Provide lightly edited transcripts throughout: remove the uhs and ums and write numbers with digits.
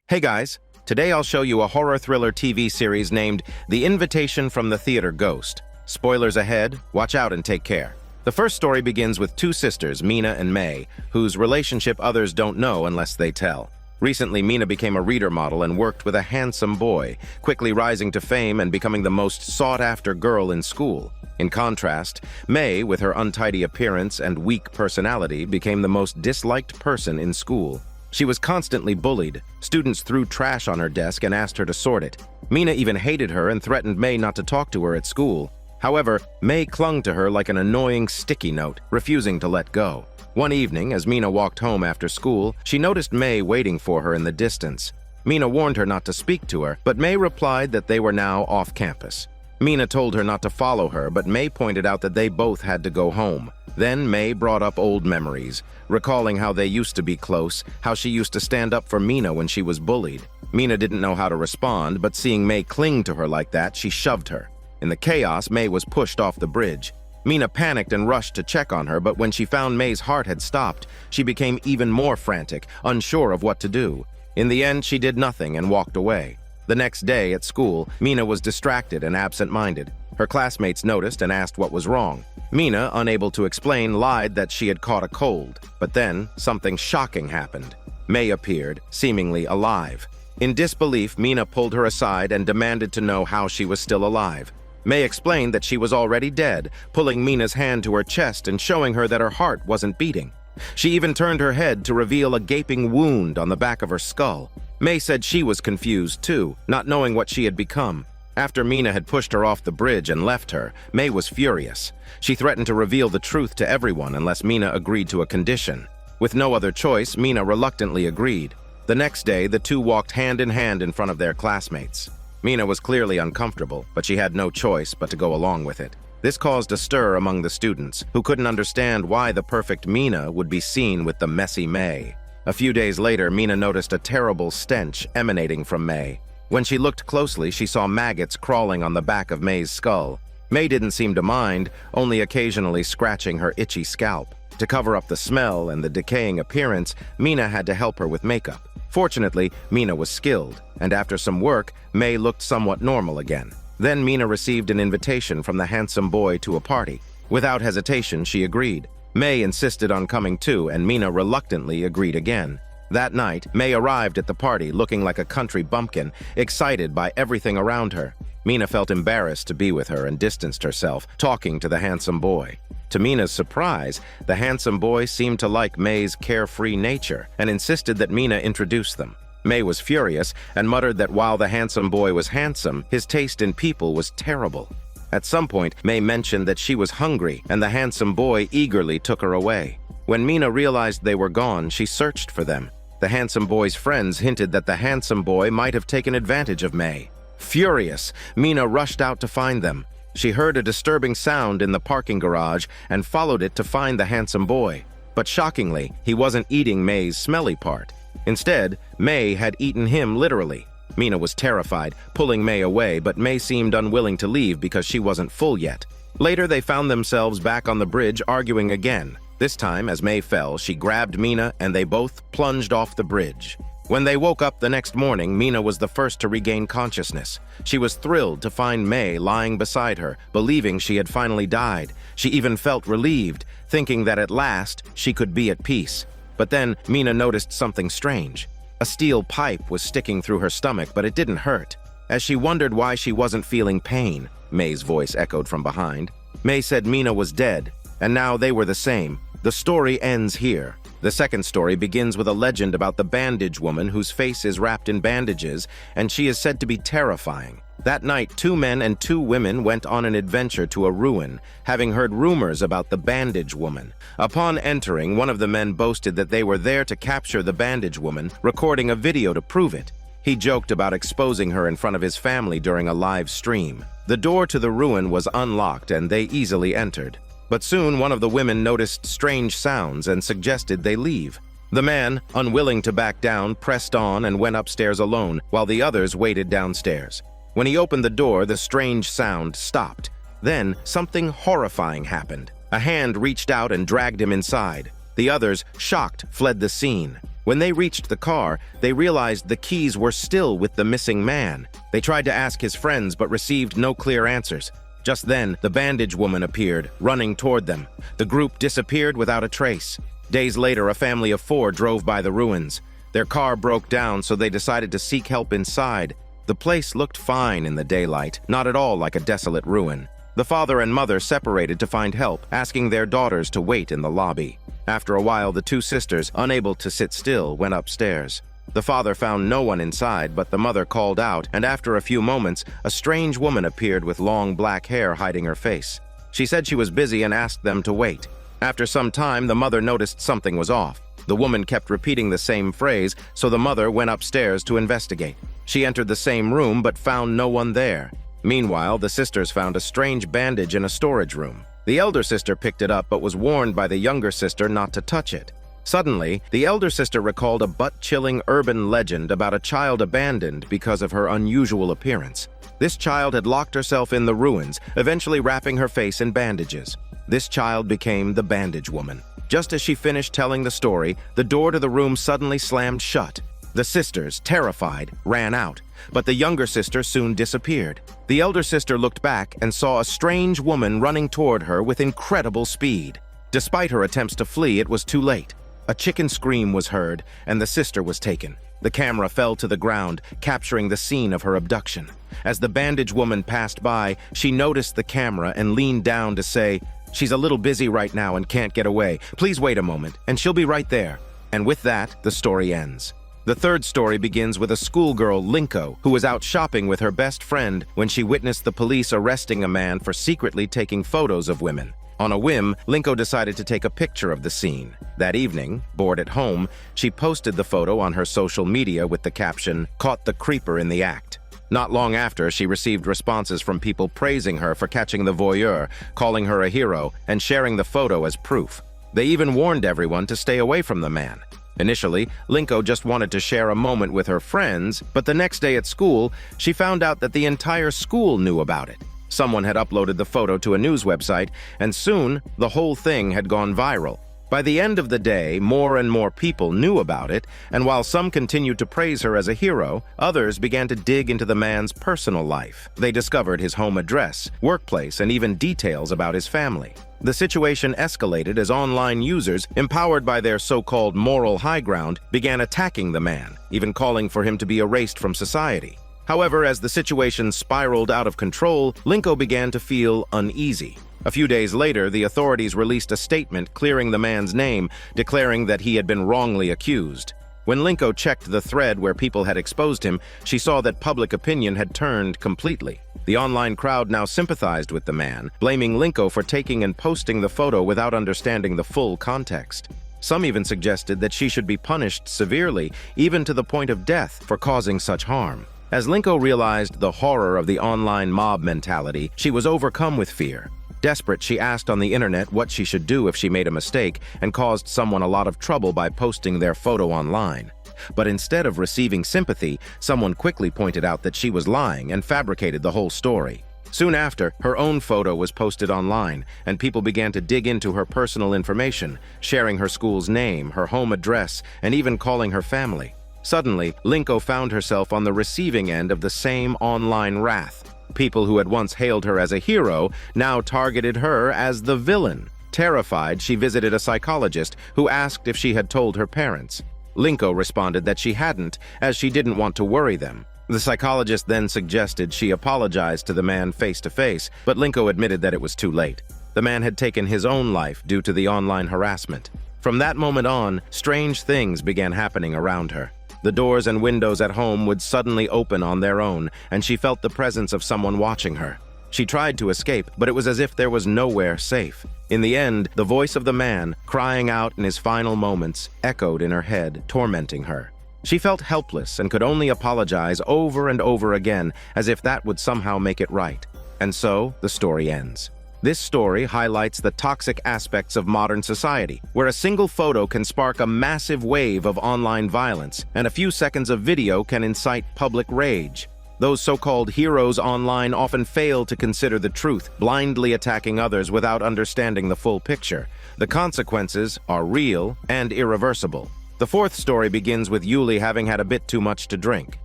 Hey guys, today I'll show you a horror thriller TV series named The Invitation from the Theater Ghost. Spoilers ahead, watch out and take care. The first story begins with two sisters, Mina and May, whose relationship others don't know unless they tell. Recently, Mina became a reader model and worked with a handsome boy, quickly rising to fame and becoming the most sought-after girl in school. In contrast, May, with her untidy appearance and weak personality, became the most disliked person in school. She was constantly bullied. Students threw trash on her desk and asked her to sort it. Mina even hated her and threatened May not to talk to her at school. However, May clung to her like an annoying sticky note, refusing to let go. One evening, as Mina walked home after school, she noticed May waiting for her in the distance. Mina warned her not to speak to her, but May replied that they were now off campus. Mina told her not to follow her, but May pointed out that they both had to go home. Then May brought up old memories, recalling how they used to be close, how she used to stand up for Mina when she was bullied. Mina didn't know how to respond, but seeing May cling to her like that, she shoved her. In the chaos, May was pushed off the bridge. Mina panicked and rushed to check on her, but when she found May's heart had stopped, she became even more frantic, unsure of what to do. In the end, she did nothing and walked away. The next day at school, Mina was distracted and absent-minded. Her classmates noticed and asked what was wrong. Mina, unable to explain, lied that she had caught a cold. But then, something shocking happened. May appeared, seemingly alive. In disbelief, Mina pulled her aside and demanded to know how she was still alive. May explained that she was already dead, pulling Mina's hand to her chest and showing her that her heart wasn't beating. She even turned her head to reveal a gaping wound on the back of her skull. May said she was confused too, not knowing what she had become. After Mina had pushed her off the bridge and left her, May was furious. She threatened to reveal the truth to everyone unless Mina agreed to a condition. With no other choice, Mina reluctantly agreed. The next day, the two walked hand in front of their classmates. Mina was clearly uncomfortable, but she had no choice but to go along with it. This caused a stir among the students, who couldn't understand why the perfect Mina would be seen with the messy May. A few days later, Mina noticed a terrible stench emanating from May. When she looked closely, she saw maggots crawling on the back of May's skull. May didn't seem to mind, only occasionally scratching her itchy scalp. To cover up the smell and the decaying appearance, Mina had to help her with makeup. Fortunately, Mina was skilled, and after some work, May looked somewhat normal again. Then Mina received an invitation from the handsome boy to a party. Without hesitation, she agreed. May insisted on coming too, and Mina reluctantly agreed again. That night, May arrived at the party looking like a country bumpkin, excited by everything around her. Mina felt embarrassed to be with her and distanced herself, talking to the handsome boy. To Mina's surprise, the handsome boy seemed to like May's carefree nature and insisted that Mina introduce them. May was furious and muttered that while the handsome boy was handsome, his taste in people was terrible. At some point, May mentioned that she was hungry, and the handsome boy eagerly took her away. When Mina realized they were gone, she searched for them. The handsome boy's friends hinted that the handsome boy might have taken advantage of May. Furious, Mina rushed out to find them. She heard a disturbing sound in the parking garage and followed it to find the handsome boy. But shockingly, he wasn't eating May's smelly part. Instead, May had eaten him literally. Mina was terrified, pulling May away, but May seemed unwilling to leave because she wasn't full yet. Later, they found themselves back on the bridge arguing again. This time, as May fell, she grabbed Mina and they both plunged off the bridge. When they woke up the next morning, Mina was the first to regain consciousness. She was thrilled to find May lying beside her, believing she had finally died. She even felt relieved, thinking that at last she could be at peace. But then Mina noticed something strange. A steel pipe was sticking through her stomach, but it didn't hurt. As she wondered why she wasn't feeling pain, May's voice echoed from behind. May said Mina was dead, and now they were the same. The story ends here. The second story begins with a legend about the bandage woman whose face is wrapped in bandages, and she is said to be terrifying. That night, 2 men and 2 women went on an adventure to a ruin, having heard rumors about the bandage woman. Upon entering, one of the men boasted that they were there to capture the bandage woman, recording a video to prove it. He joked about exposing her in front of his family during a live stream. The door to the ruin was unlocked and they easily entered. But soon one of the women noticed strange sounds and suggested they leave. The man, unwilling to back down, pressed on and went upstairs alone, while the others waited downstairs. When he opened the door, the strange sound stopped. Then something horrifying happened. A hand reached out and dragged him inside. The others, shocked, fled the scene. When they reached the car, they realized the keys were still with the missing man. They tried to ask his friends but received no clear answers. Just then, the bandage woman appeared, running toward them. The group disappeared without a trace. Days later, a family of 4 drove by the ruins. Their car broke down, so they decided to seek help inside. The place looked fine in the daylight, not at all like a desolate ruin. The father and mother separated to find help, asking their daughters to wait in the lobby. After a while, the 2 sisters, unable to sit still, went upstairs. The father found no one inside, but the mother called out, and after a few moments, a strange woman appeared with long black hair hiding her face. She said she was busy and asked them to wait. After some time, the mother noticed something was off. The woman kept repeating the same phrase, so the mother went upstairs to investigate. She entered the same room but found no one there. Meanwhile, the sisters found a strange bandage in a storage room. The elder sister picked it up but was warned by the younger sister not to touch it. Suddenly, the elder sister recalled a butt-chilling urban legend about a child abandoned because of her unusual appearance. This child had locked herself in the ruins, eventually wrapping her face in bandages. This child became the bandage woman. Just as she finished telling the story, the door to the room suddenly slammed shut. The sisters, terrified, ran out, but the younger sister soon disappeared. The elder sister looked back and saw a strange woman running toward her with incredible speed. Despite her attempts to flee, it was too late. A chicken scream was heard, and the sister was taken. The camera fell to the ground, capturing the scene of her abduction. As the bandage woman passed by, she noticed the camera and leaned down to say, "She's a little busy right now and can't get away. Please wait a moment, and she'll be right there." And with that, the story ends. The third story begins with a schoolgirl, Linko, who was out shopping with her best friend when she witnessed the police arresting a man for secretly taking photos of women. On a whim, Linko decided to take a picture of the scene. That evening, bored at home, she posted the photo on her social media with the caption, "Caught the creeper in the act." Not long after, she received responses from people praising her for catching the voyeur, calling her a hero, and sharing the photo as proof. They even warned everyone to stay away from the man. Initially, Linko just wanted to share a moment with her friends, but the next day at school, she found out that the entire school knew about it. Someone had uploaded the photo to a news website, and soon, the whole thing had gone viral. By the end of the day, more and more people knew about it, and while some continued to praise her as a hero, others began to dig into the man's personal life. They discovered his home address, workplace, and even details about his family. The situation escalated as online users, empowered by their so-called moral high ground, began attacking the man, even calling for him to be erased from society. However, as the situation spiraled out of control, Linko began to feel uneasy. A few days later, the authorities released a statement clearing the man's name, declaring that he had been wrongly accused. When Linko checked the thread where people had exposed him, she saw that public opinion had turned completely. The online crowd now sympathized with the man, blaming Linko for taking and posting the photo without understanding the full context. Some even suggested that she should be punished severely, even to the point of death, for causing such harm. As Linko realized the horror of the online mob mentality, she was overcome with fear. Desperate, she asked on the internet what she should do if she made a mistake and caused someone a lot of trouble by posting their photo online. But instead of receiving sympathy, someone quickly pointed out that she was lying and fabricated the whole story. Soon after, her own photo was posted online, and people began to dig into her personal information, sharing her school's name, her home address, and even calling her family. Suddenly, Linko found herself on the receiving end of the same online wrath. People who had once hailed her as a hero now targeted her as the villain. Terrified, she visited a psychologist who asked if she had told her parents. Linko responded that she hadn't, as she didn't want to worry them. The psychologist then suggested she apologize to the man face to face, but Linko admitted that it was too late. The man had taken his own life due to the online harassment. From that moment on, strange things began happening around her. The doors and windows at home would suddenly open on their own, and she felt the presence of someone watching her. She tried to escape, but it was as if there was nowhere safe. In the end, the voice of the man, crying out in his final moments, echoed in her head, tormenting her. She felt helpless and could only apologize over and over again, as if that would somehow make it right. And so, the story ends. This story highlights the toxic aspects of modern society, where a single photo can spark a massive wave of online violence, and a few seconds of video can incite public rage. Those so-called heroes online often fail to consider the truth, blindly attacking others without understanding the full picture. The consequences are real and irreversible. The fourth story begins with Yuli having had a bit too much to drink.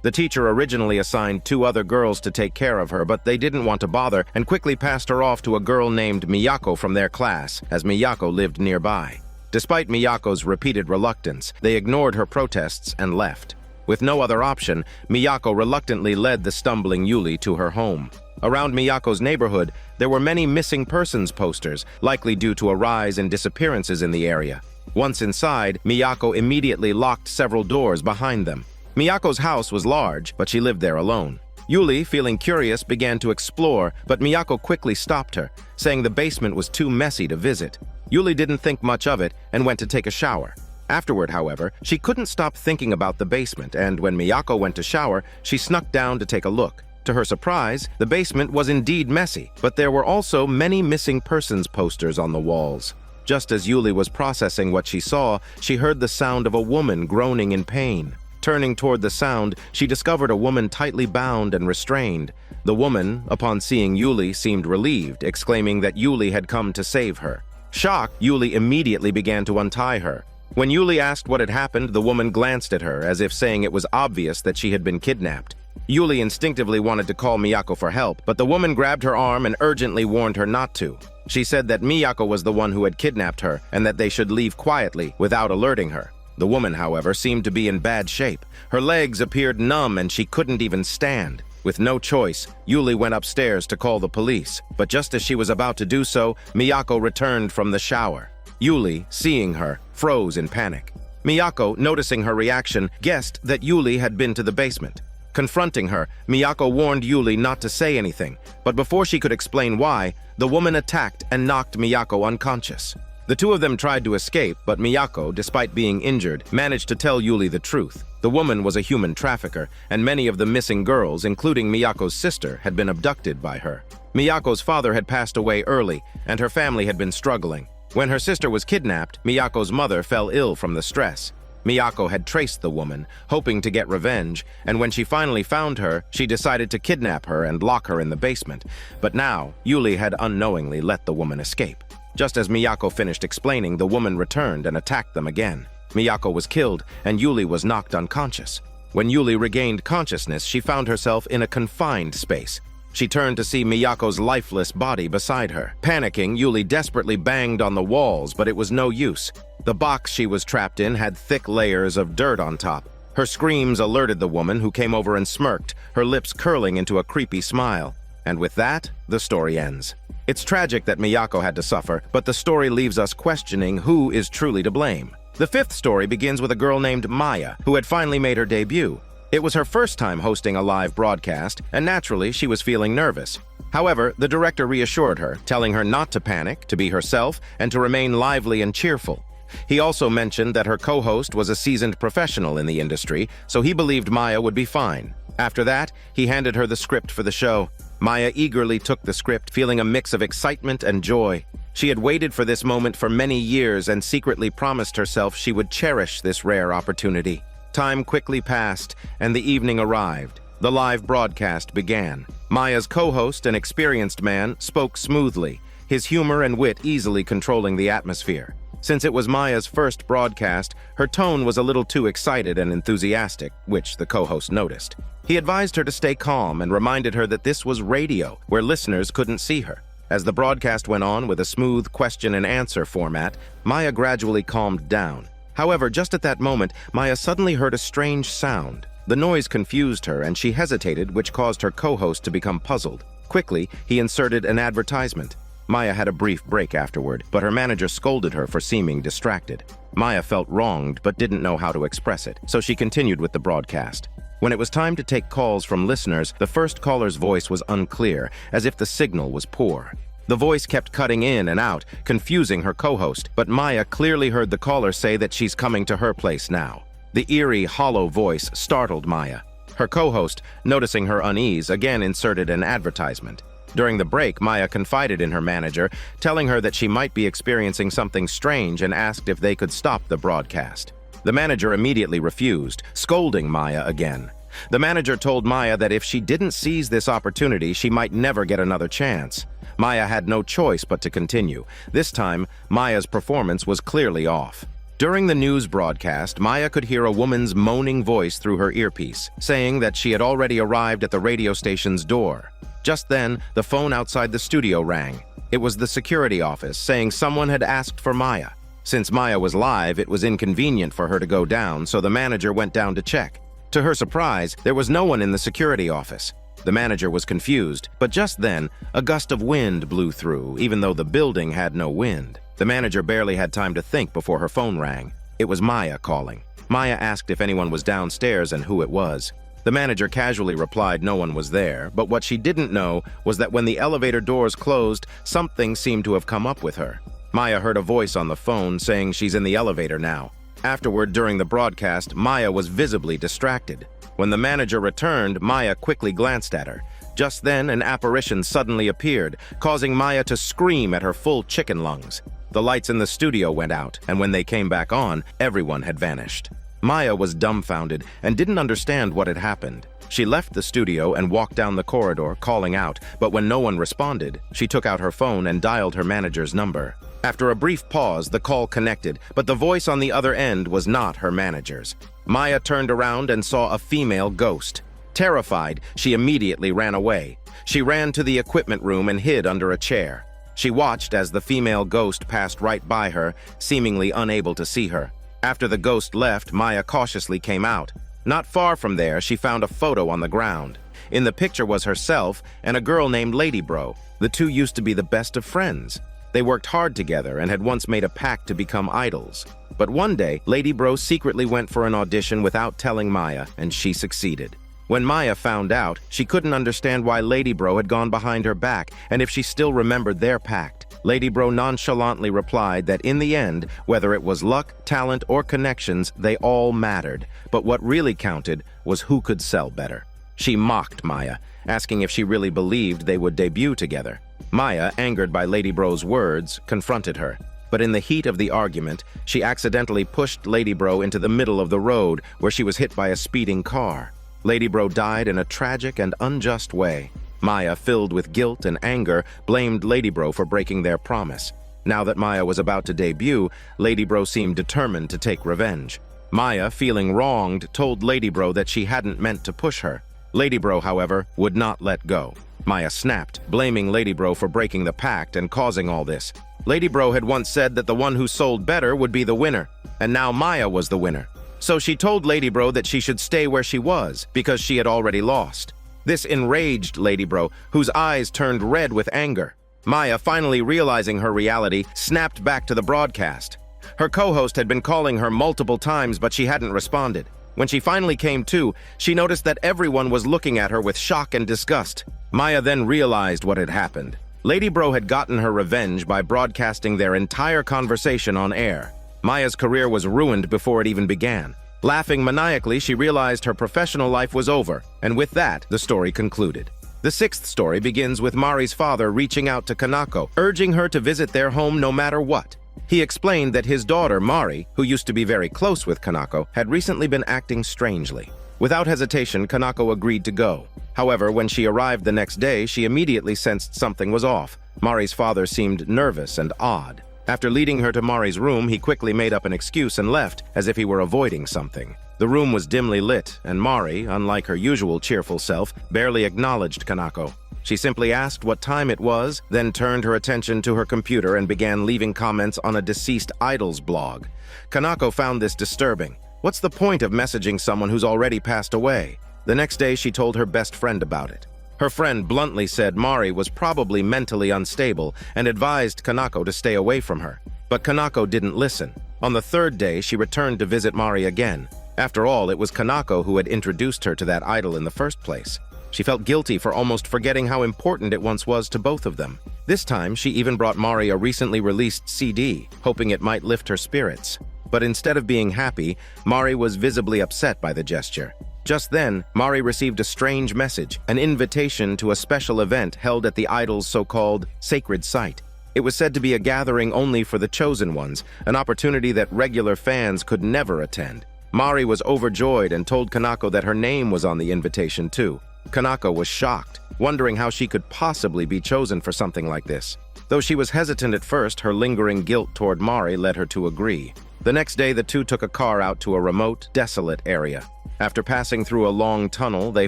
The teacher originally assigned 2 other girls to take care of her, but they didn't want to bother and quickly passed her off to a girl named Miyako from their class, as Miyako lived nearby. Despite Miyako's repeated reluctance, they ignored her protests and left. With no other option, Miyako reluctantly led the stumbling Yuli to her home. Around Miyako's neighborhood, there were many missing persons posters, likely due to a rise in disappearances in the area. Once inside, Miyako immediately locked several doors behind them. Miyako's house was large, but she lived there alone. Yuli, feeling curious, began to explore, but Miyako quickly stopped her, saying the basement was too messy to visit. Yuli didn't think much of it and went to take a shower. Afterward, however, she couldn't stop thinking about the basement, and when Miyako went to shower, she snuck down to take a look. To her surprise, the basement was indeed messy, but there were also many missing persons posters on the walls. Just as Yuli was processing what she saw, she heard the sound of a woman groaning in pain. Turning toward the sound, she discovered a woman tightly bound and restrained. The woman, upon seeing Yuli, seemed relieved, exclaiming that Yuli had come to save her. Shocked, Yuli immediately began to untie her. When Yuli asked what had happened, the woman glanced at her, as if saying it was obvious that she had been kidnapped. Yuli instinctively wanted to call Miyako for help, but the woman grabbed her arm and urgently warned her not to. She said that Miyako was the one who had kidnapped her, and that they should leave quietly, without alerting her. The woman, however, seemed to be in bad shape. Her legs appeared numb and she couldn't even stand. With no choice, Yuli went upstairs to call the police, but just as she was about to do so, Miyako returned from the shower. Yuli, seeing her, froze in panic. Miyako, noticing her reaction, guessed that Yuli had been to the basement. Confronting her, Miyako warned Yuli not to say anything, but before she could explain why, the woman attacked and knocked Miyako unconscious. The two of them tried to escape, but Miyako, despite being injured, managed to tell Yuli the truth. The woman was a human trafficker, and many of the missing girls, including Miyako's sister, had been abducted by her. Miyako's father had passed away early, and her family had been struggling. When her sister was kidnapped, Miyako's mother fell ill from the stress. Miyako had traced the woman, hoping to get revenge, and when she finally found her, she decided to kidnap her and lock her in the basement. But now, Yuli had unknowingly let the woman escape. Just as Miyako finished explaining, the woman returned and attacked them again. Miyako was killed, and Yuli was knocked unconscious. When Yuli regained consciousness, she found herself in a confined space. She turned to see Miyako's lifeless body beside her. Panicking, Yuli desperately banged on the walls, but it was no use. The box she was trapped in had thick layers of dirt on top. Her screams alerted the woman, who came over and smirked, her lips curling into a creepy smile. And with that, the story ends. It's tragic that Miyako had to suffer, but the story leaves us questioning who is truly to blame. The fifth story begins with a girl named Maya, who had finally made her debut. It was her first time hosting a live broadcast, and naturally, she was feeling nervous. However, the director reassured her, telling her not to panic, to be herself, and to remain lively and cheerful. He also mentioned that her co-host was a seasoned professional in the industry, so he believed Maya would be fine. After that, he handed her the script for the show. Maya eagerly took the script, feeling a mix of excitement and joy. She had waited for this moment for many years and secretly promised herself she would cherish this rare opportunity. Time quickly passed, and the evening arrived. The live broadcast began. Maya's co-host, an experienced man, spoke smoothly, his humor and wit easily controlling the atmosphere. Since it was Maya's first broadcast, her tone was a little too excited and enthusiastic, which the co-host noticed. He advised her to stay calm and reminded her that this was radio, where listeners couldn't see her. As the broadcast went on with a smooth question-and-answer format, Maya gradually calmed down. However, just at that moment, Maya suddenly heard a strange sound. The noise confused her, and she hesitated, which caused her co-host to become puzzled. Quickly, he inserted an advertisement. Maya had a brief break afterward, but her manager scolded her for seeming distracted. Maya felt wronged, but didn't know how to express it, so she continued with the broadcast. When it was time to take calls from listeners, the first caller's voice was unclear, as if the signal was poor. The voice kept cutting in and out, confusing her co-host, but Maya clearly heard the caller say that she's coming to her place now. The eerie, hollow voice startled Maya. Her co-host, noticing her unease, again inserted an advertisement. During the break, Maya confided in her manager, telling her that she might be experiencing something strange and asked if they could stop the broadcast. The manager immediately refused, scolding Maya again. The manager told Maya that if she didn't seize this opportunity, she might never get another chance. Maya had no choice but to continue. This time, Maya's performance was clearly off. During the news broadcast, Maya could hear a woman's moaning voice through her earpiece, saying that she had already arrived at the radio station's door. Just then, the phone outside the studio rang. It was the security office, saying someone had asked for Maya. Since Maya was live, it was inconvenient for her to go down, so the manager went down to check. To her surprise, there was no one in the security office. The manager was confused, but just then, a gust of wind blew through, even though the building had no wind. The manager barely had time to think before her phone rang. It was Maya calling. Maya asked if anyone was downstairs and who it was. The manager casually replied no one was there, but what she didn't know was that when the elevator doors closed, something seemed to have come up with her. Maya heard a voice on the phone saying she's in the elevator now. Afterward, during the broadcast, Maya was visibly distracted. When the manager returned, Maya quickly glanced at her. Just then, an apparition suddenly appeared, causing Maya to scream at her full chicken lungs. The lights in the studio went out, and when they came back on, everyone had vanished. Maya was dumbfounded and didn't understand what had happened. She left the studio and walked down the corridor, calling out, but when no one responded, she took out her phone and dialed her manager's number. After a brief pause, the call connected, but the voice on the other end was not her manager's. Maya turned around and saw a female ghost. Terrified, she immediately ran away. She ran to the equipment room and hid under a chair. She watched as the female ghost passed right by her, seemingly unable to see her. After the ghost left, Maya cautiously came out. Not far from there, she found a photo on the ground. In the picture was herself and a girl named Lady Bro. The two used to be the best of friends. They worked hard together and had once made a pact to become idols. But one day, Lady Bro secretly went for an audition without telling Maya, and she succeeded. When Maya found out, she couldn't understand why Lady Bro had gone behind her back and if she still remembered their pact. Lady Bro nonchalantly replied that in the end, whether it was luck, talent, or connections, they all mattered. But what really counted was who could sell better. She mocked Maya, asking if she really believed they would debut together. Maya, angered by Lady Bro's words, confronted her. But in the heat of the argument, she accidentally pushed Lady Bro into the middle of the road where she was hit by a speeding car. Lady Bro died in a tragic and unjust way. Maya, filled with guilt and anger, blamed Lady Bro for breaking their promise. Now that Maya was about to debut, Lady Bro seemed determined to take revenge. Maya, feeling wronged, told Lady Bro that she hadn't meant to push her. Lady Bro, however, would not let go. Maya snapped, blaming Lady Bro for breaking the pact and causing all this. Lady Bro had once said that the one who sold better would be the winner, and now Maya was the winner. So she told Lady Bro that she should stay where she was, because she had already lost. This enraged Lady Bro, whose eyes turned red with anger. Maya, finally realizing her reality, snapped back to the broadcast. Her co-host had been calling her multiple times, but she hadn't responded. When she finally came to, she noticed that everyone was looking at her with shock and disgust. Maya then realized what had happened. Lady Bro had gotten her revenge by broadcasting their entire conversation on air. Maya's career was ruined before it even began. Laughing maniacally, she realized her professional life was over, and with that, the story concluded. The sixth story begins with Mari's father reaching out to Kanako, urging her to visit their home no matter what. He explained that his daughter, Mari, who used to be very close with Kanako, had recently been acting strangely. Without hesitation, Kanako agreed to go. However, when she arrived the next day, she immediately sensed something was off. Mari's father seemed nervous and odd. After leading her to Mari's room, he quickly made up an excuse and left, as if he were avoiding something. The room was dimly lit, and Mari, unlike her usual cheerful self, barely acknowledged Kanako. She simply asked what time it was, then turned her attention to her computer and began leaving comments on a deceased idol's blog. Kanako found this disturbing. What's the point of messaging someone who's already passed away? The next day, she told her best friend about it. Her friend bluntly said Mari was probably mentally unstable and advised Kanako to stay away from her. But Kanako didn't listen. On the third day, she returned to visit Mari again. After all, it was Kanako who had introduced her to that idol in the first place. She felt guilty for almost forgetting how important it once was to both of them. This time, she even brought Mari a recently released CD, hoping it might lift her spirits. But instead of being happy, Mari was visibly upset by the gesture. Just then, Mari received a strange message, an invitation to a special event held at the idol's so-called sacred site. It was said to be a gathering only for the chosen ones, an opportunity that regular fans could never attend. Mari was overjoyed and told Kanako that her name was on the invitation too. Kanako was shocked, wondering how she could possibly be chosen for something like this. Though she was hesitant at first, her lingering guilt toward Mari led her to agree. The next day, the two took a car out to a remote, desolate area. After passing through a long tunnel, they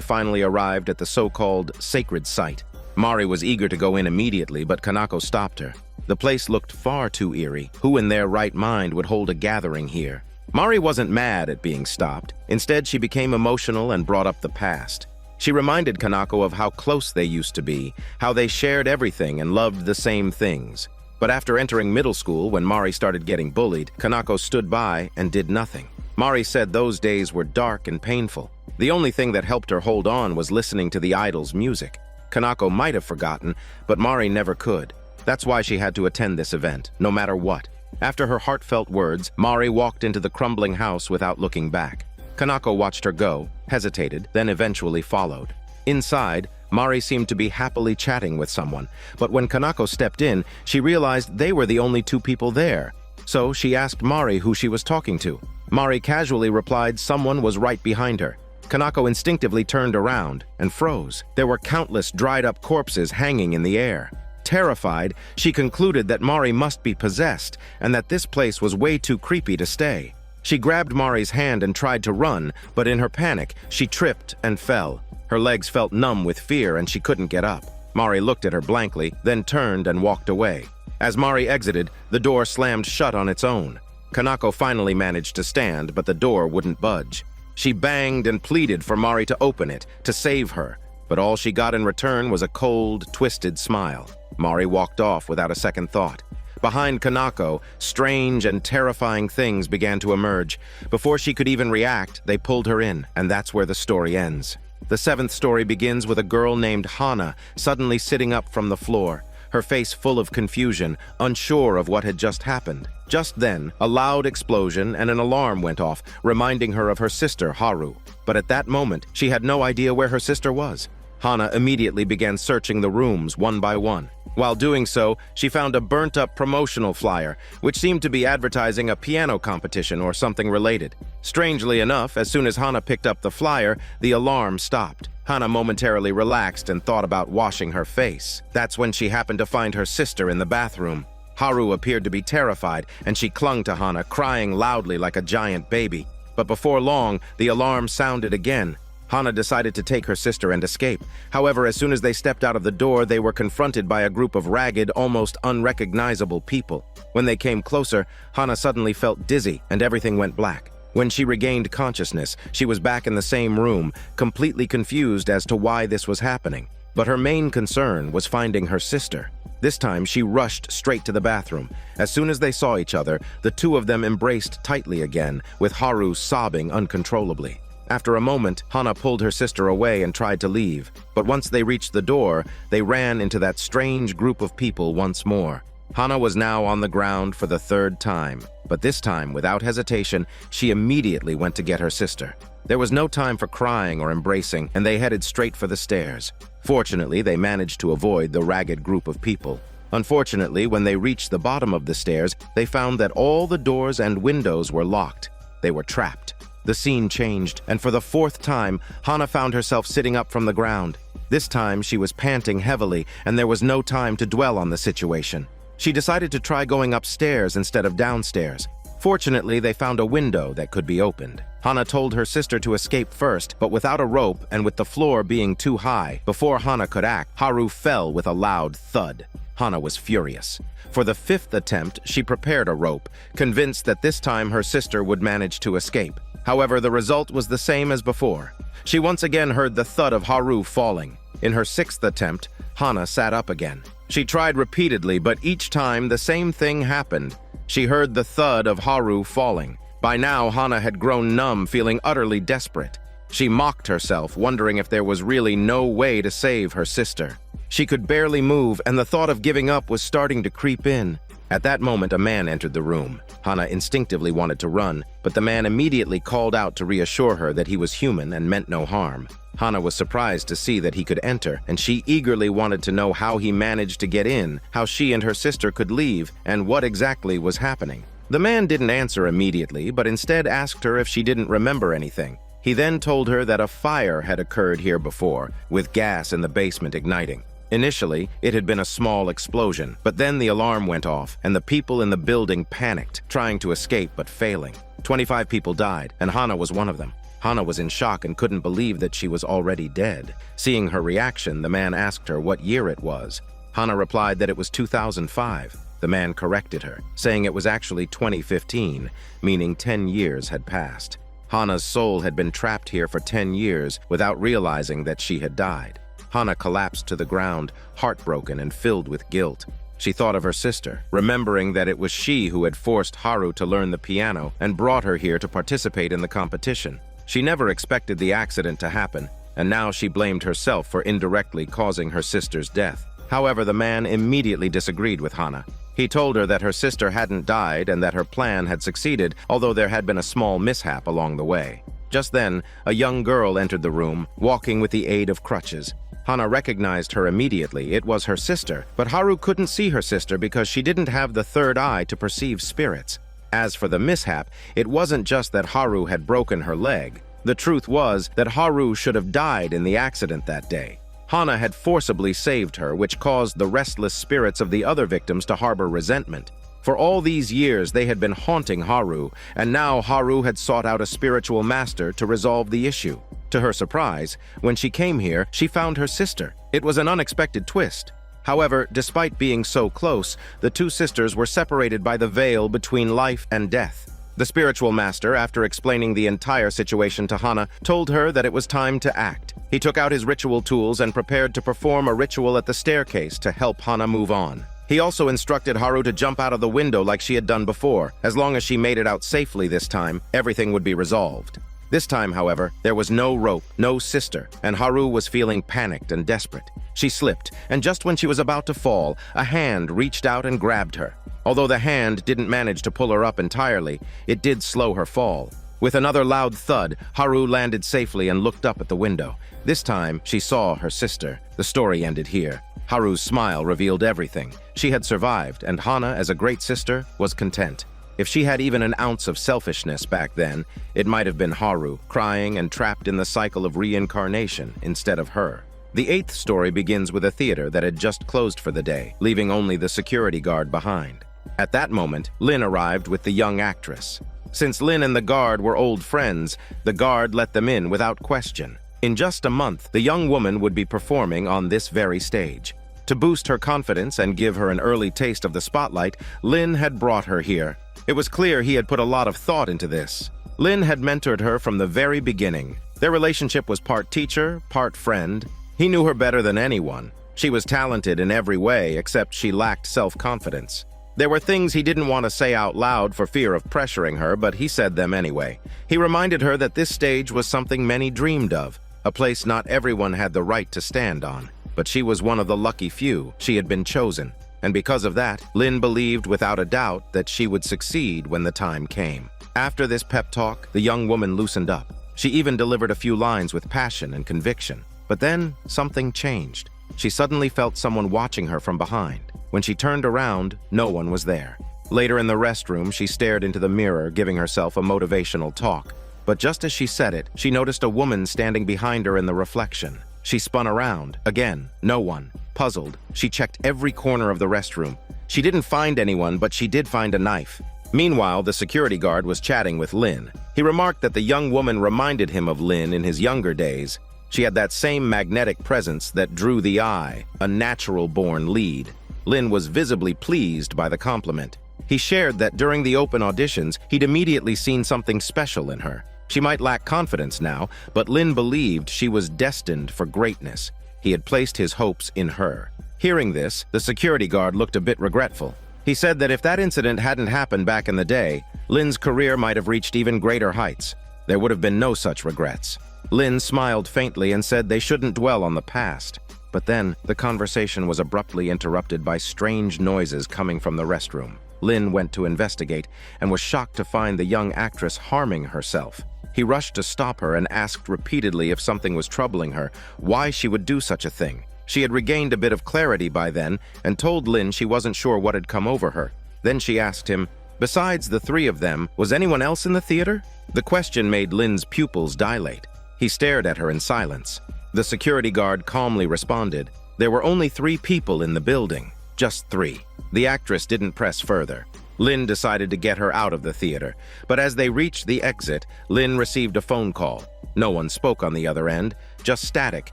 finally arrived at the so-called sacred site. Mari was eager to go in immediately, but Kanako stopped her. The place looked far too eerie. Who in their right mind would hold a gathering here? Mari wasn't mad at being stopped. Instead, she became emotional and brought up the past. She reminded Kanako of how close they used to be, how they shared everything and loved the same things. But after entering middle school, when Mari started getting bullied, Kanako stood by and did nothing. Mari said those days were dark and painful. The only thing that helped her hold on was listening to the idol's music. Kanako might have forgotten, but Mari never could. That's why she had to attend this event, no matter what. After her heartfelt words, Mari walked into the crumbling house without looking back. Kanako watched her go, hesitated, then eventually followed. Inside, Mari seemed to be happily chatting with someone, but when Kanako stepped in, she realized they were the only two people there. So she asked Mari who she was talking to. Mari casually replied someone was right behind her. Kanako instinctively turned around and froze. There were countless dried-up corpses hanging in the air. Terrified, she concluded that Mari must be possessed and that this place was way too creepy to stay. She grabbed Mari's hand and tried to run, but in her panic, she tripped and fell. Her legs felt numb with fear and she couldn't get up. Mari looked at her blankly, then turned and walked away. As Mari exited, the door slammed shut on its own. Kanako finally managed to stand, but the door wouldn't budge. She banged and pleaded for Mari to open it, to save her, but all she got in return was a cold, twisted smile. Mari walked off without a second thought. Behind Kanako, strange and terrifying things began to emerge. Before she could even react, they pulled her in, and that's where the story ends. The seventh story begins with a girl named Hana suddenly sitting up from the floor, her face full of confusion, unsure of what had just happened. Just then, a loud explosion and an alarm went off, reminding her of her sister, Haru. But at that moment, she had no idea where her sister was. Hana immediately began searching the rooms one by one. While doing so, she found a burnt-up promotional flyer, which seemed to be advertising a piano competition or something related. Strangely enough, as soon as Hana picked up the flyer, the alarm stopped. Hana momentarily relaxed and thought about washing her face. That's when she happened to find her sister in the bathroom. Haru appeared to be terrified, and she clung to Hana, crying loudly like a giant baby. But before long, the alarm sounded again. Hana decided to take her sister and escape. However, as soon as they stepped out of the door, they were confronted by a group of ragged, almost unrecognizable people. When they came closer, Hana suddenly felt dizzy and everything went black. When she regained consciousness, she was back in the same room, completely confused as to why this was happening. But her main concern was finding her sister. This time, she rushed straight to the bathroom. As soon as they saw each other, the two of them embraced tightly again, with Haru sobbing uncontrollably. After a moment, Hana pulled her sister away and tried to leave. But once they reached the door, they ran into that strange group of people once more. Hana was now on the ground for the third time. But this time, without hesitation, she immediately went to get her sister. There was no time for crying or embracing, and they headed straight for the stairs. Fortunately, they managed to avoid the ragged group of people. Unfortunately, when they reached the bottom of the stairs, they found that all the doors and windows were locked. They were trapped. The scene changed, and for the fourth time, Hana found herself sitting up from the ground. This time, she was panting heavily, and there was no time to dwell on the situation. She decided to try going upstairs instead of downstairs. Fortunately, they found a window that could be opened. Hana told her sister to escape first, but without a rope and with the floor being too high, before Hana could act, Haru fell with a loud thud. Hana was furious. For the fifth attempt, she prepared a rope, convinced that this time her sister would manage to escape. However, the result was the same as before. She once again heard the thud of Haru falling. In her sixth attempt, Hana sat up again. She tried repeatedly, but each time the same thing happened. She heard the thud of Haru falling. By now, Hana had grown numb, feeling utterly desperate. She mocked herself, wondering if there was really no way to save her sister. She could barely move, and the thought of giving up was starting to creep in. At that moment, a man entered the room. Hana instinctively wanted to run, but the man immediately called out to reassure her that he was human and meant no harm. Hana was surprised to see that he could enter, and she eagerly wanted to know how he managed to get in, how she and her sister could leave, and what exactly was happening. The man didn't answer immediately, but instead asked her if she didn't remember anything. He then told her that a fire had occurred here before, with gas in the basement igniting. Initially, it had been a small explosion, but then the alarm went off, and the people in the building panicked, trying to escape but failing. 25 people died, and Hannah was one of them. Hannah was in shock and couldn't believe that she was already dead. Seeing her reaction, the man asked her what year it was. Hannah replied that it was 2005. The man corrected her, saying it was actually 2015, meaning 10 years had passed. Hannah's soul had been trapped here for 10 years without realizing that she had died. Hannah collapsed to the ground, heartbroken and filled with guilt. She thought of her sister, remembering that it was she who had forced Haru to learn the piano and brought her here to participate in the competition. She never expected the accident to happen, and now she blamed herself for indirectly causing her sister's death. However, the man immediately disagreed with Hannah. He told her that her sister hadn't died and that her plan had succeeded, although there had been a small mishap along the way. Just then, a young girl entered the room, walking with the aid of crutches. Hannah recognized her immediately. It was her sister, but Haru couldn't see her sister because she didn't have the third eye to perceive spirits. As for the mishap, it wasn't just that Haru had broken her leg. The truth was that Haru should have died in the accident that day. Hannah had forcibly saved her, which caused the restless spirits of the other victims to harbor resentment. For all these years, they had been haunting Haru, and now Haru had sought out a spiritual master to resolve the issue. To her surprise, when she came here, she found her sister. It was an unexpected twist. However, despite being so close, the two sisters were separated by the veil between life and death. The spiritual master, after explaining the entire situation to Hannah, told her that it was time to act. He took out his ritual tools and prepared to perform a ritual at the staircase to help Hannah move on. He also instructed Haru to jump out of the window like she had done before. As long as she made it out safely this time, everything would be resolved. This time, however, there was no rope, no sister, and Haru was feeling panicked and desperate. She slipped, and just when she was about to fall, a hand reached out and grabbed her. Although the hand didn't manage to pull her up entirely, it did slow her fall. With another loud thud, Haru landed safely and looked up at the window. This time, she saw her sister. The story ended here. Haru's smile revealed everything. She had survived, and Hannah, as a great sister, was content. If she had even an ounce of selfishness back then, it might have been Haru, crying and trapped in the cycle of reincarnation instead of her. The 8th story begins with a theater that had just closed for the day, leaving only the security guard behind. At that moment, Lin arrived with the young actress. Since Lin and the guard were old friends, the guard let them in without question. In just a month, the young woman would be performing on this very stage. To boost her confidence and give her an early taste of the spotlight, Lin had brought her here. It was clear he had put a lot of thought into this. Lin had mentored her from the very beginning. Their relationship was part teacher, part friend. He knew her better than anyone. She was talented in every way, except she lacked self-confidence. There were things he didn't want to say out loud for fear of pressuring her, but he said them anyway. He reminded her that this stage was something many dreamed of, a place not everyone had the right to stand on. But she was one of the lucky few. She had been chosen. And because of that, Lin believed without a doubt that she would succeed when the time came. After this pep talk, the young woman loosened up. She even delivered a few lines with passion and conviction. But then, something changed. She suddenly felt someone watching her from behind. When she turned around, no one was there. Later in the restroom, she stared into the mirror, giving herself a motivational talk. But just as she said it, she noticed a woman standing behind her in the reflection. She spun around. Again, no one. Puzzled, she checked every corner of the restroom. She didn't find anyone, but she did find a knife. Meanwhile, the security guard was chatting with Lin. He remarked that the young woman reminded him of Lin in his younger days. She had that same magnetic presence that drew the eye, a natural-born lead. Lin was visibly pleased by the compliment. He shared that during the open auditions, he'd immediately seen something special in her. She might lack confidence now, but Lin believed she was destined for greatness. He had placed his hopes in her. Hearing this, the security guard looked a bit regretful. He said that if that incident hadn't happened back in the day, Lin's career might have reached even greater heights. There would have been no such regrets. Lin smiled faintly and said they shouldn't dwell on the past. But then, the conversation was abruptly interrupted by strange noises coming from the restroom. Lin went to investigate and was shocked to find the young actress harming herself. He rushed to stop her and asked repeatedly if something was troubling her, why she would do such a thing. She had regained a bit of clarity by then and told Lin she wasn't sure what had come over her. Then she asked him, Besides the three of them, was anyone else in the theater? The question made Lin's pupils dilate. He stared at her in silence. The security guard calmly responded, "There were only 3 people in the building. Just 3. The actress didn't press further. Lin decided to get her out of the theater, but as they reached the exit, Lin received a phone call. No one spoke on the other end, just static,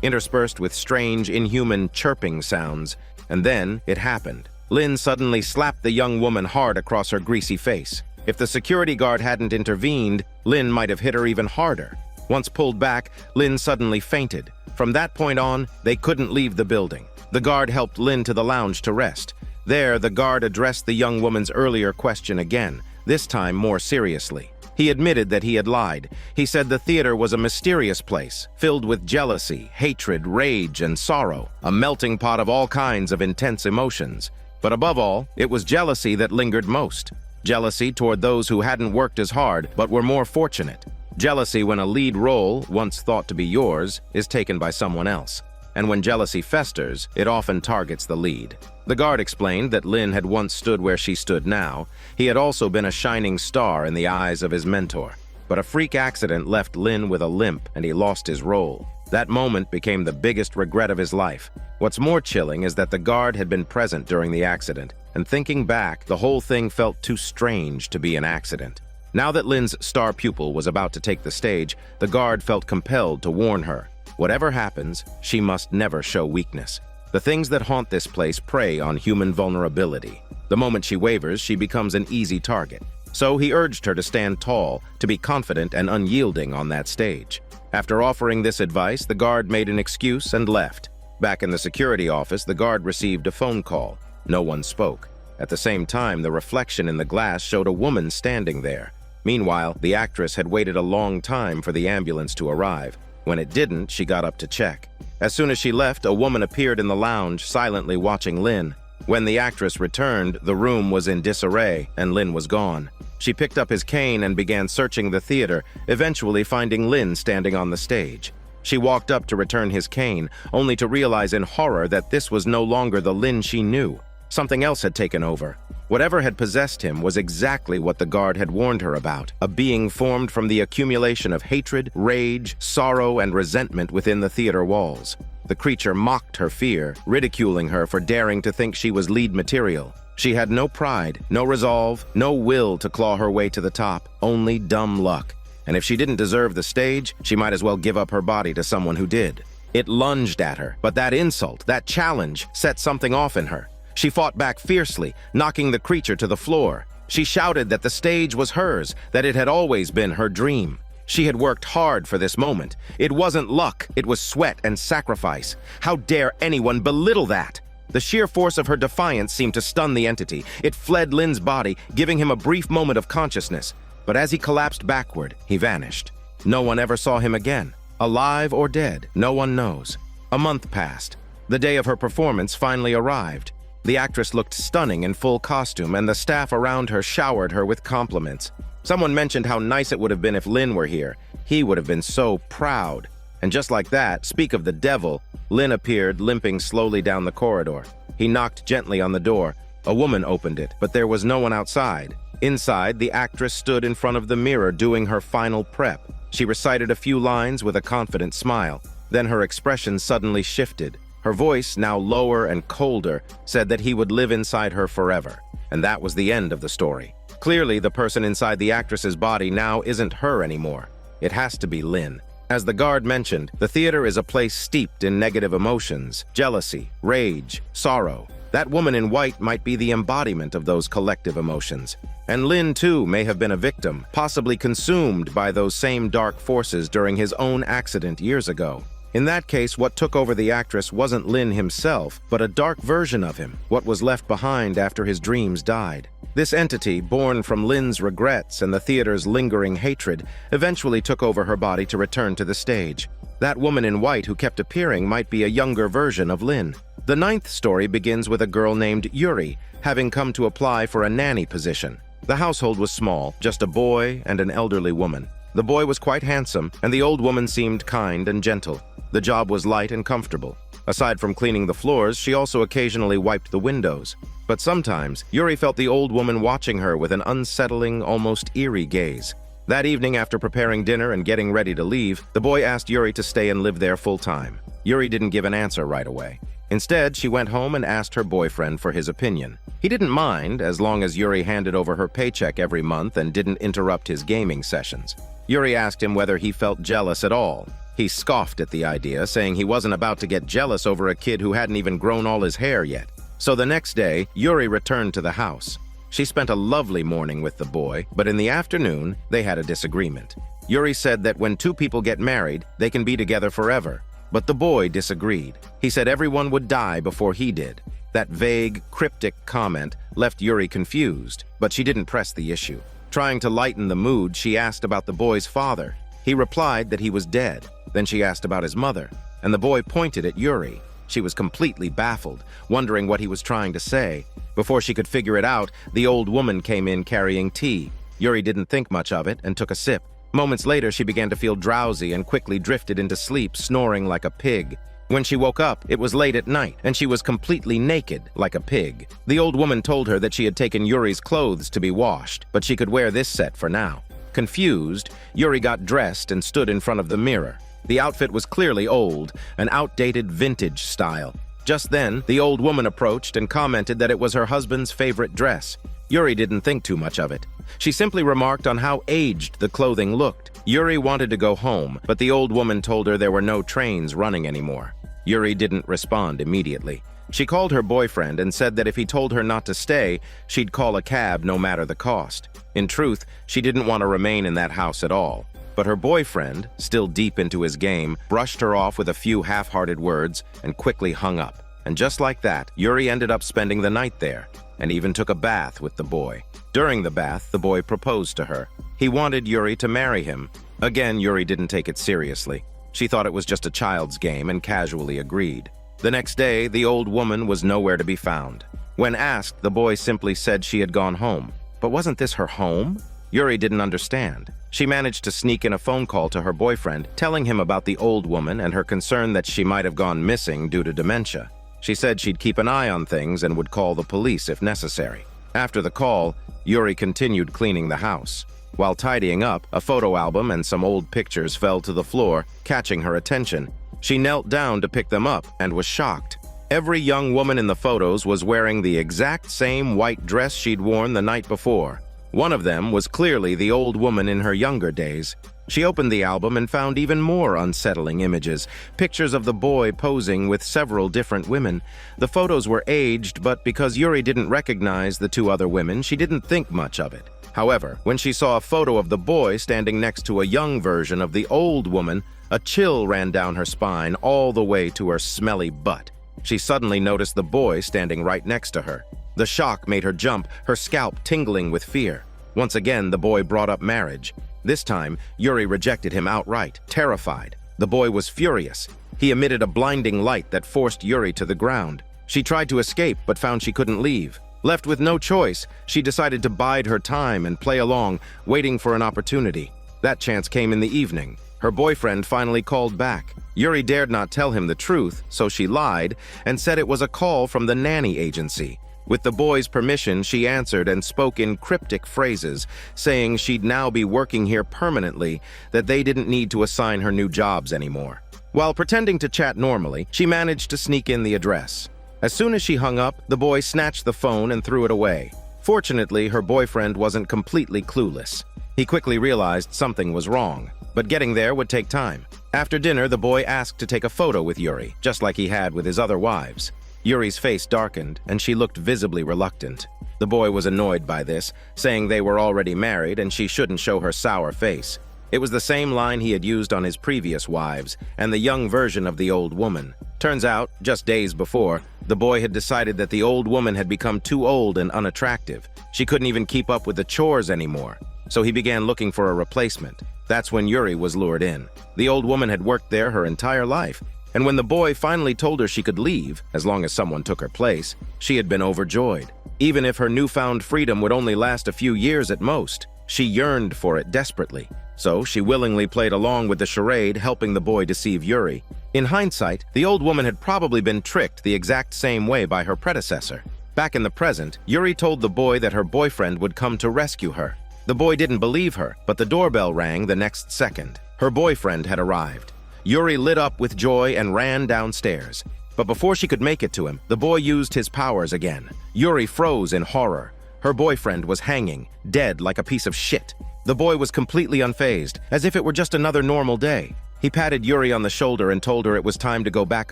interspersed with strange, inhuman chirping sounds. And then it happened. Lin suddenly slapped the young woman hard across her greasy face. If the security guard hadn't intervened, Lin might have hit her even harder. Once pulled back, Lin suddenly fainted. From that point on, they couldn't leave the building. The guard helped Lin to the lounge to rest. There, the guard addressed the young woman's earlier question again, this time more seriously. He admitted that he had lied. He said the theater was a mysterious place, filled with jealousy, hatred, rage, and sorrow, a melting pot of all kinds of intense emotions. But above all, it was jealousy that lingered most. Jealousy toward those who hadn't worked as hard but were more fortunate. Jealousy when a lead role, once thought to be yours, is taken by someone else. And when jealousy festers, it often targets the lead. The guard explained that Lin had once stood where she stood now. He had also been a shining star in the eyes of his mentor. But a freak accident left Lin with a limp and he lost his role. That moment became the biggest regret of his life. What's more chilling is that the guard had been present during the accident, and thinking back, the whole thing felt too strange to be an accident. Now that Lin's star pupil was about to take the stage, the guard felt compelled to warn her. Whatever happens, she must never show weakness. The things that haunt this place prey on human vulnerability. The moment she wavers, she becomes an easy target. So he urged her to stand tall, to be confident and unyielding on that stage. After offering this advice, the guard made an excuse and left. Back in the security office, the guard received a phone call. No one spoke. At the same time, the reflection in the glass showed a woman standing there. Meanwhile, the actress had waited a long time for the ambulance to arrive. When it didn't, she got up to check. As soon as she left, a woman appeared in the lounge, silently watching Lin. When the actress returned, the room was in disarray, and Lin was gone. She picked up his cane and began searching the theater, eventually finding Lin standing on the stage. She walked up to return his cane, only to realize in horror that this was no longer the Lin she knew. Something else had taken over. Whatever had possessed him was exactly what the guard had warned her about, a being formed from the accumulation of hatred, rage, sorrow, and resentment within the theater walls. The creature mocked her fear, ridiculing her for daring to think she was lead material. She had no pride, no resolve, no will to claw her way to the top, only dumb luck. And if she didn't deserve the stage, she might as well give up her body to someone who did. It lunged at her, but that insult, that challenge, set something off in her. She fought back fiercely, knocking the creature to the floor. She shouted that the stage was hers, that it had always been her dream. She had worked hard for this moment. It wasn't luck, it was sweat and sacrifice. How dare anyone belittle that? The sheer force of her defiance seemed to stun the entity. It fled Lin's body, giving him a brief moment of consciousness. But as he collapsed backward, he vanished. No one ever saw him again. Alive or dead, no one knows. A month passed. The day of her performance finally arrived. The actress looked stunning in full costume, and the staff around her showered her with compliments. Someone mentioned how nice it would have been if Lin were here. He would have been so proud. And just like that, speak of the devil, Lin appeared, limping slowly down the corridor. He knocked gently on the door. A woman opened it, but there was no one outside. Inside, the actress stood in front of the mirror doing her final prep. She recited a few lines with a confident smile. Then her expression suddenly shifted. Her voice, now lower and colder, said that he would live inside her forever. And that was the end of the story. Clearly, the person inside the actress's body now isn't her anymore. It has to be Lin. As the guard mentioned, the theater is a place steeped in negative emotions, jealousy, rage, sorrow. That woman in white might be the embodiment of those collective emotions. And Lin, too, may have been a victim, possibly consumed by those same dark forces during his own accident years ago. In that case, what took over the actress wasn't Lin himself, but a dark version of him, what was left behind after his dreams died. This entity, born from Lin's regrets and the theater's lingering hatred, eventually took over her body to return to the stage. That woman in white who kept appearing might be a younger version of Lin. The 9th story begins with a girl named Yuri, having come to apply for a nanny position. The household was small, just a boy and an elderly woman. The boy was quite handsome, and the old woman seemed kind and gentle. The job was light and comfortable. Aside from cleaning the floors, she also occasionally wiped the windows. But sometimes, Yuri felt the old woman watching her with an unsettling, almost eerie gaze. That evening, after preparing dinner and getting ready to leave, the boy asked Yuri to stay and live there full-time. Yuri didn't give an answer right away. Instead, she went home and asked her boyfriend for his opinion. He didn't mind, as long as Yuri handed over her paycheck every month and didn't interrupt his gaming sessions. Yuri asked him whether he felt jealous at all. He scoffed at the idea, saying he wasn't about to get jealous over a kid who hadn't even grown all his hair yet. So the next day, Yuri returned to the house. She spent a lovely morning with the boy, but in the afternoon, they had a disagreement. Yuri said that when two people get married, they can be together forever. But the boy disagreed. He said everyone would die before he did. That vague, cryptic comment left Yuri confused, but she didn't press the issue. Trying to lighten the mood, she asked about the boy's father. He replied that he was dead. Then she asked about his mother, and the boy pointed at Yuri. She was completely baffled, wondering what he was trying to say. Before she could figure it out, the old woman came in carrying tea. Yuri didn't think much of it and took a sip. Moments later, she began to feel drowsy and quickly drifted into sleep, snoring like a pig. When she woke up, it was late at night, and she was completely naked, like a pig. The old woman told her that she had taken Yuri's clothes to be washed, but she could wear this set for now. Confused, Yuri got dressed and stood in front of the mirror. The outfit was clearly old, an outdated vintage style. Just then, the old woman approached and commented that it was her husband's favorite dress. Yuri didn't think too much of it. She simply remarked on how aged the clothing looked. Yuri wanted to go home, but the old woman told her there were no trains running anymore. Yuri didn't respond immediately. She called her boyfriend and said that if he told her not to stay, she'd call a cab no matter the cost. In truth, she didn't want to remain in that house at all. But her boyfriend, still deep into his game, brushed her off with a few half-hearted words and quickly hung up. And just like that, Yuri ended up spending the night there, and even took a bath with the boy. During the bath, the boy proposed to her. He wanted Yuri to marry him. Again, Yuri didn't take it seriously. She thought it was just a child's game and casually agreed. The next day, the old woman was nowhere to be found. When asked, the boy simply said she had gone home. But wasn't this her home? Yuri didn't understand. She managed to sneak in a phone call to her boyfriend, telling him about the old woman and her concern that she might have gone missing due to dementia. She said she'd keep an eye on things and would call the police if necessary. After the call, Yuri continued cleaning the house. While tidying up, a photo album and some old pictures fell to the floor, catching her attention. She knelt down to pick them up and was shocked. Every young woman in the photos was wearing the exact same white dress she'd worn the night before. One of them was clearly the old woman in her younger days. She opened the album and found even more unsettling images, pictures of the boy posing with several different women. The photos were aged, but because Yuri didn't recognize the two other women, she didn't think much of it. However, when she saw a photo of the boy standing next to a young version of the old woman, a chill ran down her spine all the way to her smelly butt. She suddenly noticed the boy standing right next to her. The shock made her jump, her scalp tingling with fear. Once again, the boy brought up marriage. This time, Yuri rejected him outright, terrified. The boy was furious. He emitted a blinding light that forced Yuri to the ground. She tried to escape, but found she couldn't leave. Left with no choice, she decided to bide her time and play along, waiting for an opportunity. That chance came in the evening. Her boyfriend finally called back. Yuri dared not tell him the truth, so she lied and said it was a call from the nanny agency. With the boy's permission, she answered and spoke in cryptic phrases, saying she'd now be working here permanently, that they didn't need to assign her new jobs anymore. While pretending to chat normally, she managed to sneak in the address. As soon as she hung up, the boy snatched the phone and threw it away. Fortunately, her boyfriend wasn't completely clueless. He quickly realized something was wrong, but getting there would take time. After dinner, the boy asked to take a photo with Yuri, just like he had with his other wives. Yuri's face darkened, and she looked visibly reluctant. The boy was annoyed by this, saying they were already married and she shouldn't show her sour face. It was the same line he had used on his previous wives and the young version of the old woman. Turns out, just days before, the boy had decided that the old woman had become too old and unattractive. She couldn't even keep up with the chores anymore, so he began looking for a replacement. That's when Yuri was lured in. The old woman had worked there her entire life, and when the boy finally told her she could leave, as long as someone took her place, she had been overjoyed. Even if her newfound freedom would only last a few years at most, she yearned for it desperately. So she willingly played along with the charade, helping the boy deceive Yuri. In hindsight, the old woman had probably been tricked the exact same way by her predecessor. Back in the present, Yuri told the boy that her boyfriend would come to rescue her. The boy didn't believe her, but the doorbell rang the next second. Her boyfriend had arrived. Yuri lit up with joy and ran downstairs. But before she could make it to him, the boy used his powers again. Yuri froze in horror. Her boyfriend was hanging, dead like a piece of shit. The boy was completely unfazed, as if it were just another normal day. He patted Yuri on the shoulder and told her it was time to go back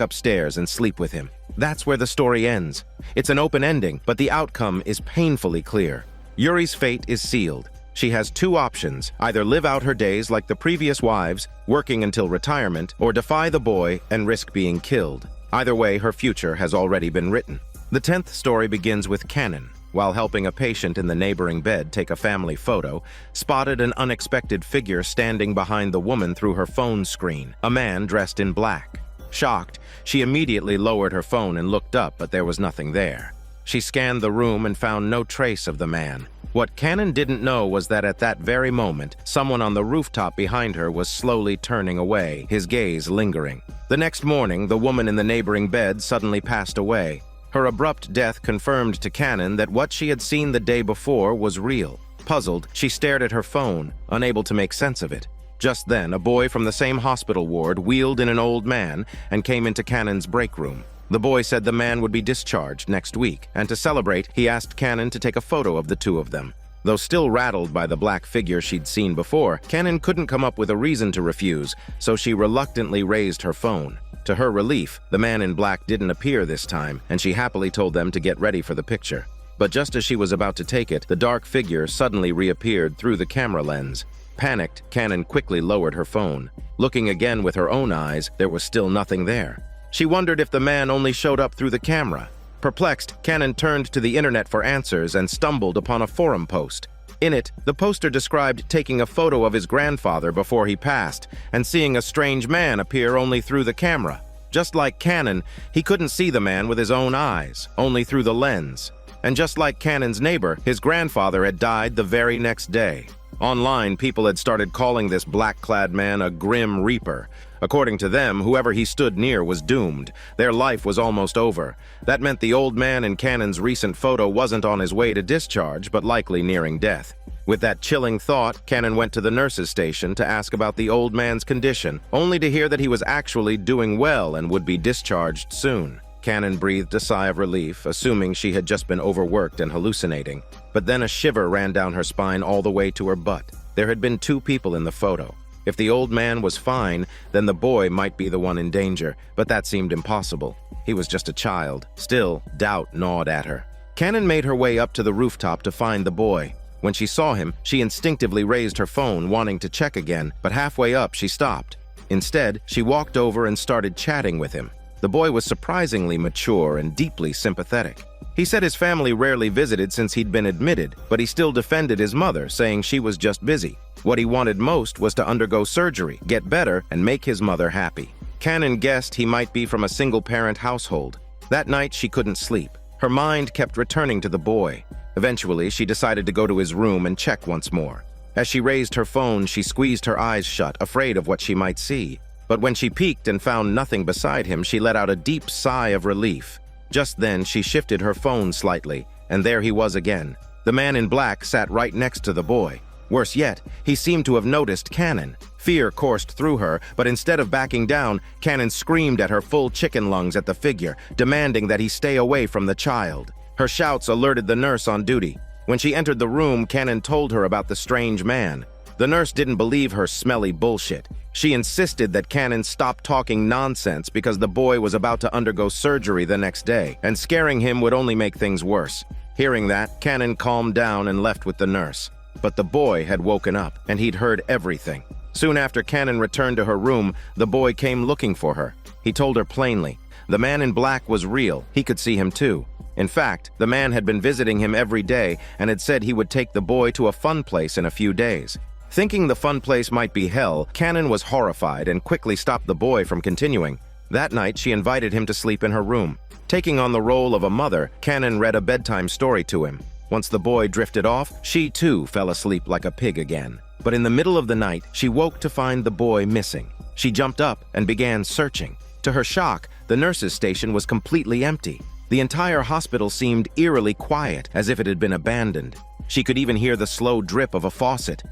upstairs and sleep with him. That's where the story ends. It's an open ending, but the outcome is painfully clear. Yuri's fate is sealed. She has two options: either live out her days like the previous wives, working until retirement, or defy the boy and risk being killed. Either way, her future has already been written. The 10th story begins with Cannon, while helping a patient in the neighboring bed take a family photo, spotted an unexpected figure standing behind the woman through her phone screen, a man dressed in black. Shocked, she immediately lowered her phone and looked up, but there was nothing there. She scanned the room and found no trace of the man. What Cannon didn't know was that at that very moment, someone on the rooftop behind her was slowly turning away, his gaze lingering. The next morning, the woman in the neighboring bed suddenly passed away. Her abrupt death confirmed to Cannon that what she had seen the day before was real. Puzzled, she stared at her phone, unable to make sense of it. Just then, a boy from the same hospital ward wheeled in an old man and came into Cannon's break room. The boy said the man would be discharged next week, and to celebrate, he asked Cannon to take a photo of the two of them. Though still rattled by the black figure she'd seen before, Cannon couldn't come up with a reason to refuse, so she reluctantly raised her phone. To her relief, the man in black didn't appear this time, and she happily told them to get ready for the picture. But just as she was about to take it, the dark figure suddenly reappeared through the camera lens. Panicked, Cannon quickly lowered her phone. Looking again with her own eyes, there was still nothing there. She wondered if the man only showed up through the camera. Perplexed, Cannon turned to the internet for answers and stumbled upon a forum post. In it, the poster described taking a photo of his grandfather before he passed and seeing a strange man appear only through the camera. Just like Cannon, he couldn't see the man with his own eyes, only through the lens. And just like Cannon's neighbor, his grandfather had died the very next day. Online, people had started calling this black-clad man a Grim Reaper. According to them, whoever he stood near was doomed. Their life was almost over. That meant the old man in Cannon's recent photo wasn't on his way to discharge, but likely nearing death. With that chilling thought, Cannon went to the nurse's station to ask about the old man's condition, only to hear that he was actually doing well and would be discharged soon. Cannon breathed a sigh of relief, assuming she had just been overworked and hallucinating. But then a shiver ran down her spine all the way to her butt. There had been two people in the photo. If the old man was fine, then the boy might be the one in danger, but that seemed impossible. He was just a child. Still, doubt gnawed at her. Cannon made her way up to the rooftop to find the boy. When she saw him, she instinctively raised her phone, wanting to check again, but halfway up she stopped. Instead, she walked over and started chatting with him. The boy was surprisingly mature and deeply sympathetic. He said his family rarely visited since he'd been admitted, but he still defended his mother, saying she was just busy. What he wanted most was to undergo surgery, get better, and make his mother happy. Cannon guessed he might be from a single-parent household. That night, she couldn't sleep. Her mind kept returning to the boy. Eventually, she decided to go to his room and check once more. As she raised her phone, she squeezed her eyes shut, afraid of what she might see. But when she peeked and found nothing beside him, she let out a deep sigh of relief. Just then, she shifted her phone slightly, and there he was again. The man in black sat right next to the boy. Worse yet, he seemed to have noticed Cannon. Fear coursed through her, but instead of backing down, Cannon screamed at her full chicken lungs at the figure, demanding that he stay away from the child. Her shouts alerted the nurse on duty. When she entered the room, Cannon told her about the strange man. The nurse didn't believe her smelly bullshit. She insisted that Cannon stop talking nonsense because the boy was about to undergo surgery the next day, and scaring him would only make things worse. Hearing that, Cannon calmed down and left with the nurse. But the boy had woken up, and he'd heard everything. Soon after Cannon returned to her room, the boy came looking for her. He told her plainly. The man in black was real. He could see him too. In fact, the man had been visiting him every day and had said he would take the boy to a fun place in a few days. Thinking the fun place might be hell, Cannon was horrified and quickly stopped the boy from continuing. That night, she invited him to sleep in her room. Taking on the role of a mother, Cannon read a bedtime story to him. Once the boy drifted off, she too fell asleep like a pig again. But in the middle of the night, she woke to find the boy missing. She jumped up and began searching. To her shock, the nurse's station was completely empty. The entire hospital seemed eerily quiet, as if it had been abandoned. She could even hear the slow drip of a faucet.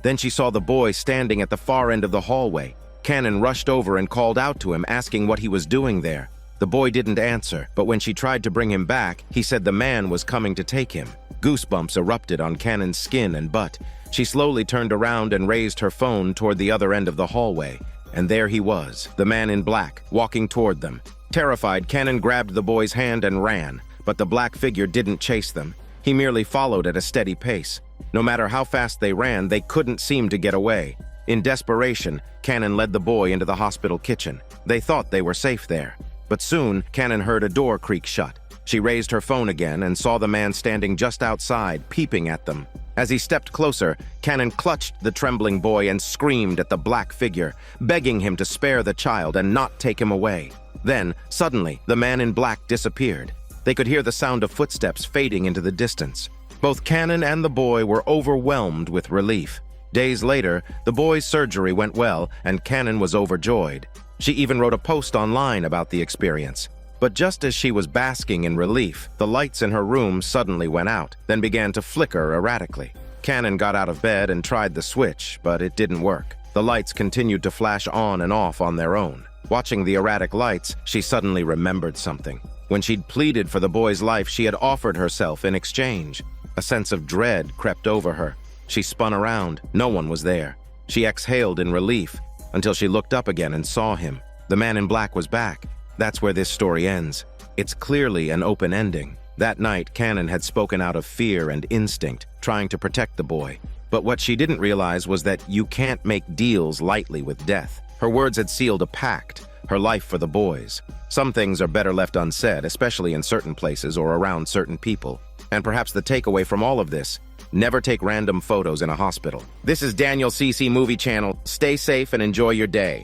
Then she saw the boy standing at the far end of the hallway. Cannon rushed over and called out to him, asking what he was doing there. The boy didn't answer, but when she tried to bring him back, he said the man was coming to take him. Goosebumps erupted on Cannon's skin and butt. She slowly turned around and raised her phone toward the other end of the hallway. And there he was, the man in black, walking toward them. Terrified, Cannon grabbed the boy's hand and ran, but the black figure didn't chase them. He merely followed at a steady pace. No matter how fast they ran, they couldn't seem to get away. In desperation, Cannon led the boy into the hospital kitchen. They thought they were safe there. But soon, Cannon heard a door creak shut. She raised her phone again and saw the man standing just outside, peeping at them. As he stepped closer, Cannon clutched the trembling boy and screamed at the black figure, begging him to spare the child and not take him away. Then, suddenly, the man in black disappeared. They could hear the sound of footsteps fading into the distance. Both Cannon and the boy were overwhelmed with relief. Days later, the boy's surgery went well, and Cannon was overjoyed. She even wrote a post online about the experience. But just as she was basking in relief, the lights in her room suddenly went out, then began to flicker erratically. Cannon got out of bed and tried the switch, but it didn't work. The lights continued to flash on and off on their own. Watching the erratic lights, she suddenly remembered something. When she'd pleaded for the boy's life, she had offered herself in exchange. A sense of dread crept over her. She spun around. No one was there. She exhaled in relief until she looked up again and saw him. The man in black was back. That's where this story ends. It's clearly an open ending. That night, Cannon had spoken out of fear and instinct, trying to protect the boy. But what she didn't realize was that you can't make deals lightly with death. Her words had sealed a pact, her life for the boys. Some things are better left unsaid, especially in certain places or around certain people. And perhaps the takeaway from all of this: never take random photos in a hospital. This is Daniel CC Movie Channel. Stay safe and enjoy your day.